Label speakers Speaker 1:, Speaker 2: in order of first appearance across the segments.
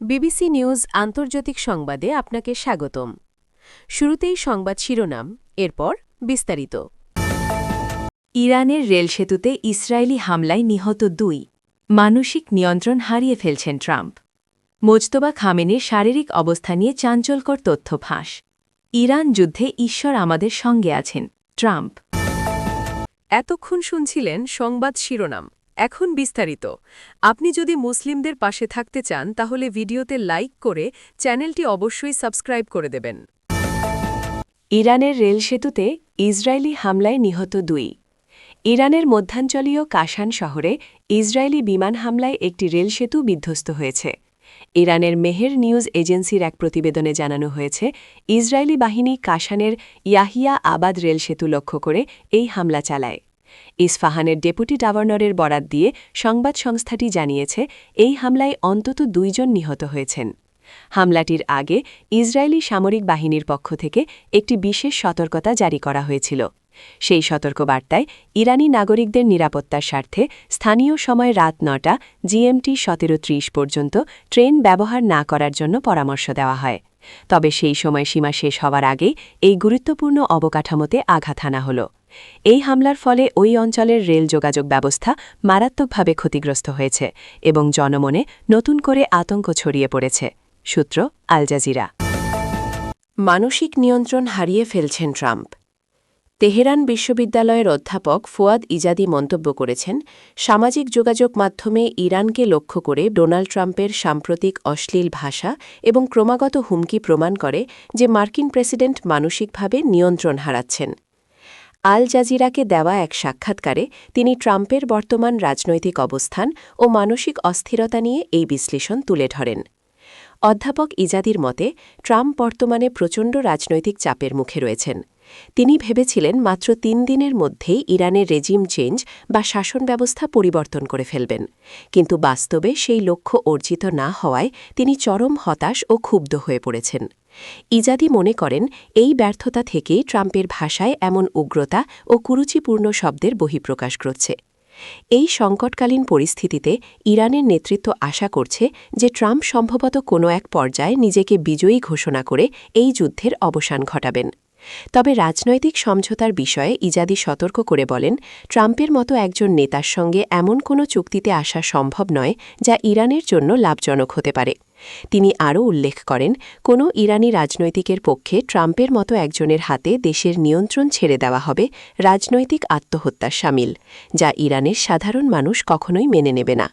Speaker 1: BBC news আন্তর্জাতিক সংবাদে আপনাকে স্বাগতম। শুরুতেই সংবাদ শিরোনাম, এরপর বিস্তারিত।
Speaker 2: ইরানের রেলসেতুতে ইসরায়েলি হামলায় নিহত ২, মানসিক নিয়ন্ত্রণ হারিয়ে ফেলছেন ট্রাম্প। মোজতবা খামেনির শারীরিক অবস্থা নিয়ে চাঞ্চল্যকর তথ্য ফাঁস। ইরান যুদ্ধে ঈশ্বর আমাদের সঙ্গে আছেন, ট্রাম্প।
Speaker 1: এতক্ষণ শুনছিলেন সংবাদ শিরোনাম, এখন বিস্তারিত। আপনি যদি মুসলিমদের পাশে থাকতে চান তাহলে ভিডিওতে লাইক করে চ্যানেলটি অবশ্যই সাবস্ক্রাইব করে দেবেন।
Speaker 2: ইরানের রেলসেতুতে ইসরায়েলি হামলায় নিহত ২। ইরানের মধ্যাঞ্চলীয় কাশান শহরে ইসরায়েলি বিমান হামলায় একটি রেলসেতু বিধ্বস্ত হয়েছে। ইরানের মেহের নিউজ এজেন্সির এক প্রতিবেদনে জানানো হয়েছে, ইসরায়েলি বাহিনী কাশানের ইয়াহিয়া আবাদ রেলসেতু লক্ষ্য করে এই হামলা চালায়। ইস্পাহানের ডেপুটি গভর্নরের বরাত দিয়ে সংবাদ সংস্থাটি জানিয়েছে, এই হামলায় অন্তত ২ জন নিহত হয়েছেন। হামলাটির আগে ইসরায়েলি সামরিক বাহিনীর পক্ষ থেকে একটি বিশেষ সতর্কতা জারি করা হয়েছিল। সেই সতর্কবার্তায় ইরানি নাগরিকদের নিরাপত্তার স্বার্থে স্থানীয় সময় রাত ৯টা GMT ১৭:৩০ পর্যন্ত ট্রেন ব্যবহার না করার জন্য পরামর্শ দেওয়া হয়। তবে সেই সময়সীমা শেষ হওয়ার আগেই এই গুরুত্বপূর্ণ অবকাঠামোতে আঘাত হানা হল। এই হামলার ফলে ওই অঞ্চলের রেল যোগাযোগ ব্যবস্থা মারাত্মকভাবে ক্ষতিগ্রস্ত হয়েছে এবং জনমনে নতুন করে আতঙ্ক ছড়িয়ে পড়েছে। সূত্র আল জাজিরা। মানসিক নিয়ন্ত্রণ হারিয়ে ফেলছেন ট্রাম্প। তেহরান বিশ্ববিদ্যালয়ের অধ্যাপক ফুয়াদ ইজাদি মন্তব্য করেছেন, সামাজিক যোগাযোগ মাধ্যমে ইরানকে লক্ষ্য করে ডোনাল্ড ট্রাম্পের সাম্প্রতিক অশ্লীল ভাষা এবং ক্রমাগত হুমকি প্রমাণ করে যে মার্কিন প্রেসিডেন্ট মানসিকভাবে নিয়ন্ত্রণ হারাচ্ছেন। আল জাজিরাকে দেওয়া এক সাক্ষাৎকারে তিনি ট্রাম্পের বর্তমান রাজনৈতিক অবস্থান ও মানসিক অস্থিরতা নিয়ে এই বিশ্লেষণ তুলে ধরেন। অধ্যাপক ইজাদির মতে, ট্রাম্প বর্তমানে প্রচণ্ড রাজনৈতিক চাপের মুখে রয়েছেন। তিনি ভেবেছিলেন মাত্র ৩ দিনের মধ্যেই ইরানের রেজিম চেঞ্জ বা শাসন ব্যবস্থা পরিবর্তন করে ফেলবেন, কিন্তু বাস্তবে সেই লক্ষ্য অর্জিত না হওয়ায় তিনি চরম হতাশ ও ক্ষুব্ধ হয়ে পড়েছেন। ইজাদি মনে করেন, এই ব্যর্থতা থেকেই ট্রাম্পের ভাষায় এমন উগ্রতা ও কুরুচিপূর্ণ শব্দের বহিঃপ্রকাশ ঘটছে। এই সংকটকালীন পরিস্থিতিতে ইরানের নেতৃত্ব আশা করছে যে ট্রাম্প সম্ভবত কোনো এক পর্যায়ে নিজেকে বিজয়ী ঘোষণা করে এই যুদ্ধের অবসান ঘটাবেন। তবে রাজনৈতিক সমঝোতার বিষয়ে ইজাদি সতর্ক করে বলেন, ট্রাম্পের মতো একজন নেতার সঙ্গে এমন কোনো চুক্তিতে আসা সম্ভব নয় যা ইরানের জন্য লাভজনক হতে পারে। তিনি আরও উল্লেখ করেন, কোনো ইরানি রাজনৈতিকের পক্ষে ট্রাম্পের মতো একজনের হাতে দেশের নিয়ন্ত্রণ ছেড়ে দেওয়া হবে রাজনৈতিক আত্মহত্যার শামিল, যা ইরানের সাধারণ মানুষ কখনোই মেনে নেবে না।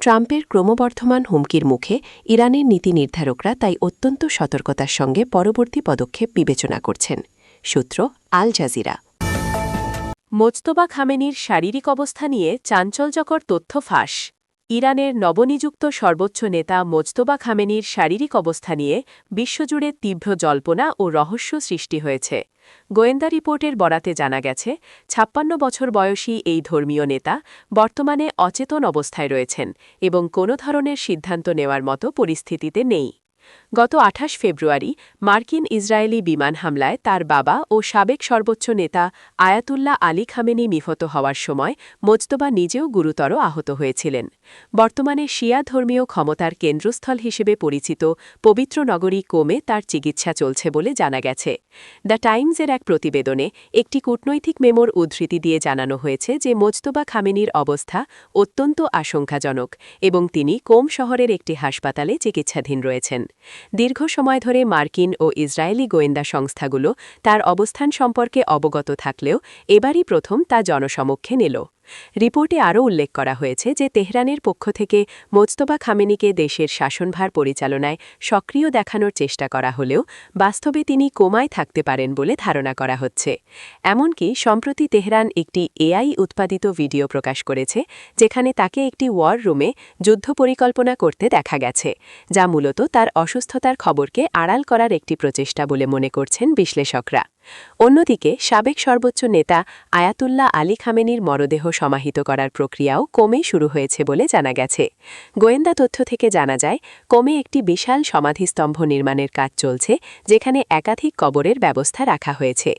Speaker 2: ট্রাম্পের ক্রমবর্ধমান হুমকির মুখে ইরানের নীতি নির্ধারকরা তাই অত্যন্ত সতর্কতার সঙ্গে পরবর্তী পদক্ষেপ বিবেচনা করছেন। সূত্র আল জাজিরা।
Speaker 1: মোজতবা খামেনির শারীরিক অবস্থা নিয়ে চাঞ্চল্যকর তথ্য ফাঁস। ইরানের নবনিযুক্ত সর্বোচ্চ নেতা মোজতবা খামেনির শারীরিক অবস্থা নিয়ে বিশ্বজুড়ে তীব্র জল্পনা ও রহস্য সৃষ্টি হয়েছে। গোয়েন্দা রিপোর্টের বরাতে জানা গেছে, ৫৬ বছর বয়সী এই ধর্মীয় নেতা বর্তমানে অচেতন অবস্থায় রয়েছেন এবং কোনো ধরনের সিদ্ধান্ত নেওয়ার মতো পরিস্থিতিতে নেই। গত ২৮ ফেব্রুয়ারি মার্কিন ইসরায়েলি বিমান হামলায় তার বাবা ও সাবেক সর্বোচ্চ নেতা আয়াতুল্লাহ আলী খামেনি নিহত হওয়ার সময় মোজতবা নিজেও গুরুতর আহত হয়েছিলেন। বর্তমানে শিয়া ধর্মীয় ক্ষমতার কেন্দ্রস্থল হিসেবে পরিচিত পবিত্র নগরী কোমে তার চিকিৎসা চলছে বলে জানা গেছে। দ্য টাইমসের এক প্রতিবেদনে একটি কূটনৈতিক মেমোর উদ্ধৃতি দিয়ে জানানো হয়েছে যে মোজতবা খামেনির অবস্থা অত্যন্ত আশঙ্কাজনক এবং তিনি কোম শহরের একটি হাসপাতালে চিকিৎসাধীন রয়েছেন। দীর্ঘ সময় ধরে মার্কিন ও ইসরায়েলি গোয়েন্দা সংস্থাগুলো তার অবস্থান সম্পর্কে অবগত থাকলেও এবারই প্রথম তা জনসমক্ষে এল। রিপোর্টে আরও উল্লেখ করা হয়েছে যে তেহরানের পক্ষ থেকে মোজতবা খামেনিকে দেশের শাসনভার পরিচালনায় সক্রিয় দেখানোর চেষ্টা করা হলেও বাস্তবে তিনি কোমায় থাকতে পারেন বলে ধারণা করা হচ্ছে। এমনকি সম্প্রতি তেহরান একটি AI উৎপাদিত ভিডিও প্রকাশ করেছে, যেখানে তাকে একটি ওয়ার রুমে যুদ্ধ পরিকল্পনা করতে দেখা গেছে, যা মূলত তার অসুস্থতার খবরকে আড়াল করার একটি প্রচেষ্টা বলে মনে করছেন বিশ্লেষকরা। অন্যদিকে সাবেক সর্বোচ্চ নেতা আয়াতুল্লাহ আলী খামেনির মরদেহ সমাহিত করার প্রক্রিয়াও কোমে শুরু হয়েছে বলে জানা গেছে। গোয়েন্দা তথ্য থেকে জানা যায়, কোমে একটি বিশাল সমাধিস্তম্ভ নির্মাণের কাজ চলছে, যেখানে একাধিক কবরের ব্যবস্থা রাখা হয়েছে।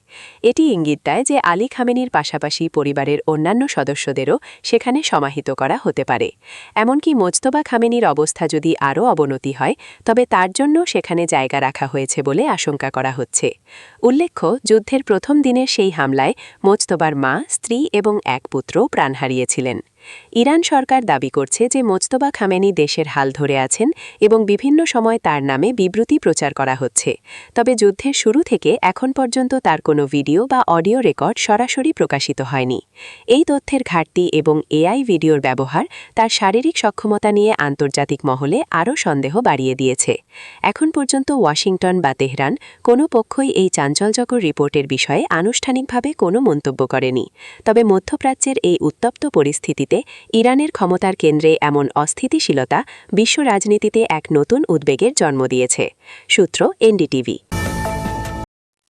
Speaker 1: এটি ইঙ্গিত দেয় যে আলী খামেনির পাশাপাশি পরিবারের অন্যান্য সদস্যদেরও সেখানে সমাহিত করা হতে পারে। এমনকি মোজতবা খামেনির অবস্থা যদি আরও অবনতি হয়, তবে তার জন্য সেখানে জায়গা রাখা হয়েছে বলে আশঙ্কা করা হচ্ছে। উল্লেখ্য, যুদ্ধের প্রথম দিনের সেই হামলায় মোজতবার মা, স্ত্রী এবং এক পুত্র প্রাণ হারিয়েছিলেন। ইরান সরকার দাবি করছে যে মোজতবা খামেনি দেশের হাল ধরে আছেন এবং বিভিন্ন সময় তার নামে বিবৃতি প্রচার করা হচ্ছে। তবে যুদ্ধের শুরু থেকে এখন পর্যন্ত তার কোনো ভিডিও বা অডিও রেকর্ড সরাসরি প্রকাশিত হয়নি। এই তথ্যের ঘাটতি এবং এআই ভিডিওর ব্যবহার তার শারীরিক সক্ষমতা নিয়ে আন্তর্জাতিক মহলে আরও সন্দেহ বাড়িয়ে দিয়েছে। এখন পর্যন্ত ওয়াশিংটন বা তেহরান কোনো পক্ষই এই চাঞ্চল্যকর রিপোর্টের বিষয়ে আনুষ্ঠানিকভাবে কোনো মন্তব্য করেনি। তবে মধ্যপ্রাচ্যের এই উত্তপ্ত পরিস্থিতিতে ইরানের ক্ষমতার কেন্দ্রে এমন অস্থিতিশীলতা বিশ্ব রাজনীতিতে এক নতুন উদ্বেগের জন্ম দিয়েছে। সূত্র এনডিটিভি।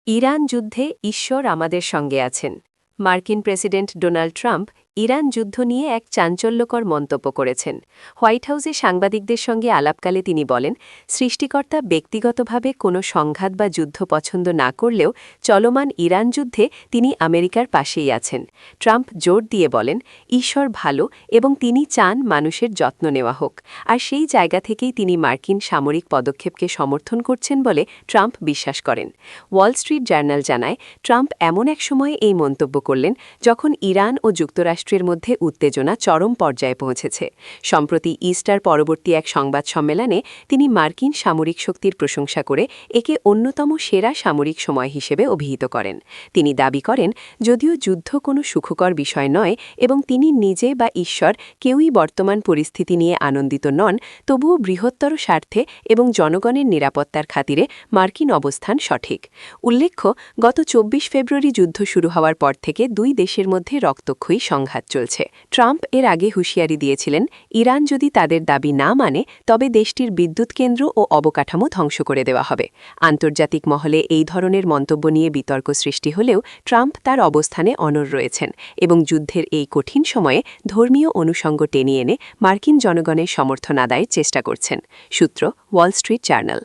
Speaker 1: ইরান যুদ্ধে ঈশ্বর আমাদের সঙ্গে আছেন। মার্কিন প্রেসিডেন্ট ডোনাল্ড ট্রাম্প ইরান যুদ্ধ নিয়ে এক চাঞ্চল্যকর মন্তব্য করেছেন। হোয়াইট হাউসে সাংবাদিকদের সঙ্গে আলাপকালে তিনি বলেন, সৃষ্টিকর্তা ব্যক্তিগতভাবে কোনো সংঘাত বা যুদ্ধ পছন্দ না করলেও চলমান ইরান যুদ্ধে তিনি আমেরিকার পাশেই আছেন। ট্রাম্প জোর দিয়ে বলেন, ঈশ্বর ভালো এবং তিনি চান মানুষের যত্ন নেওয়া হোক, আর সেই জায়গা থেকেই তিনি মার্কিন সামরিক পদক্ষেপকে সমর্থন করছেন বলে ট্রাম্প বিশ্বাস করেন। ওয়াল স্ট্রিট জার্নাল জানায়, ট্রাম্প এমন এক সময়ে এই মন্তব্য করলেন যখন ইরান ও যুক্তরাষ্ট্রের মধ্যে উত্তেজনা চরম পর্যায়ে পৌঁছেছে। সম্প্রতি ইস্টার পরবর্তী এক সংবাদ সম্মেলনে তিনি মার্কিন সামরিক শক্তির প্রশংসা করে একে অন্যতম সেরা সামরিক সময় হিসেবে অভিহিত করেন। তিনি দাবি করেন, যদিও যুদ্ধ কোনো সুখকর বিষয় নয় এবং তিনি নিজে বা ঈশ্বর কেউই বর্তমান পরিস্থিতি নিয়ে আনন্দিত নন, তবুও বৃহত্তর স্বার্থে এবং জনগণের নিরাপত্তার খাতিরে মার্কিন অবস্থান সঠিক। উল্লেখ্য, গত ২৪ ফেব্রুয়ারি যুদ্ধ শুরু হওয়ার পর থেকে দুই দেশের মধ্যে রক্তক্ষয়ী সংঘাত চলছে। ট্রাম্প এর আগে হুঁশিয়ারি দিয়েছিলেন, ইরান যদি তাদের দাবি না মানে তবে দেশটির বিদ্যুৎ কেন্দ্র ও অবকাঠামো ধ্বংস করে দেওয়া হবে। আন্তর্জাতিক মহলে এই ধরনের মন্তব্য নিয়ে বিতর্ক সৃষ্টি হলেও ট্রাম্প তার অবস্থানে অনড় রয়েছেন এবং যুদ্ধের এই কঠিন সময়ে ধর্মীয় অনুষঙ্গ টেনে এনে মার্কিন জনগণের সমর্থন আদায়ের চেষ্টা করছেন। সূত্র ওয়াল স্ট্রিট জার্নাল।